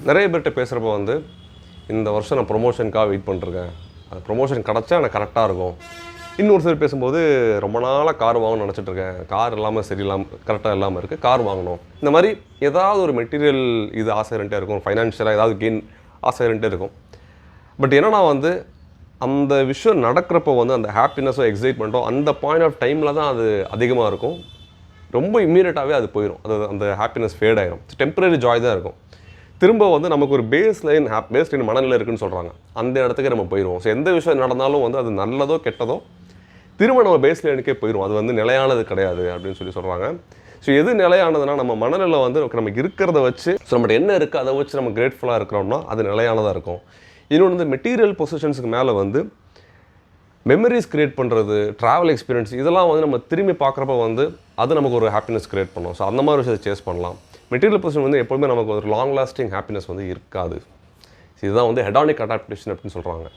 நிறைய பேர்கிட்ட பேசுகிறப்ப வந்து இந்த வருஷம் நான் ப்ரொமோஷனுக்காக வெயிட் பண்ணிருக்கேன், அது ப்ரொமோஷன் கிடச்சா எனக்கு கரெக்டாக இருக்கும். இன்னொரு சிலர் பேசும்போது ரொம்ப நாளாக கார் வாங்கணும்னு நினச்சிட்ருக்கேன், கார் இல்லாமல் சரியில்லாமல் கரெக்டாக இல்லாமல் இருக்குது, கார் வாங்கணும். இந்த மாதிரி ஏதாவது ஒரு மெட்டீரியல் இது ஆசை இருந்துகிட்டே இருக்கும், ஃபைனான்ஷியலாக ஏதாவது கெயின் ஆசை இருந்துகிட்டே இருக்கும். பட் என்னன்னா வந்து அந்த விஷயம் நடக்கிறப்போ வந்து அந்த ஹாப்பினஸோ எக்ஸைட்மெண்ட்டோ அந்த பாயிண்ட் ஆஃப் டைமில் தான் அது அதிகமாக இருக்கும். ரொம்ப இம்மீடியட்டாகவே அது போயிடும். அது அந்த ஹாப்பினஸ் ஃபேட் ஆகிடும். டெம்பரரி ஜாய் தான் இருக்கும். திரும்ப வந்து நமக்கு ஒரு பேஸ் லைன் மனநிலை இருக்குன்னு சொல்கிறாங்க, அந்த இடத்துக்கு நம்ம போயிடுவோம். ஸோ எந்த விஷயம் நடந்தாலும் வந்து அது நல்லதோ கெட்டதோ திரும்ப நம்ம பேஸ் லைனுக்கே போயிடும். அது வந்து நிலையானது கிடையாது அப்படின்னு சொல்கிறாங்க. ஸோ எது நிலையானதுன்னா நம்ம மனநிலை வந்து நமக்கு இருக்கிறத வச்சு, ஸோ நம்மகிட்ட என்ன இருக்குது அதை வச்சு நம்ம கிரேட்ஃபுல்லாக இருக்கிறோம்னா அது நிலையானதாக இருக்கும். இன்னொன்று வந்து மெட்டீரியல் பொசிஷன்ஸுக்கு மேலே வந்து மெமரிஸ் க்ரியேட் பண்ணுறது, ட்ராவல் எக்ஸ்பீரியன்ஸ், இதெல்லாம் வந்து நம்ம திரும்பி பார்க்குறப்ப வந்து அது நமக்கு ஒரு ஹாப்பினஸ் க்ரியேட் பண்ணும். ஸோ அந்த மாதிரி விஷயத்தை சேஸ் பண்ணலாம். மெட்டீரியல் பொசிஷன் வந்து எப்போவுமே நமக்கு ஒரு லாங் லாஸ்டிங் ஹாப்பினஸ் வந்து இருக்காது. இதுதான் வந்து ஹெடானிக் அடாப்டேஷன் அப்படின்னு சொல்கிறாங்க.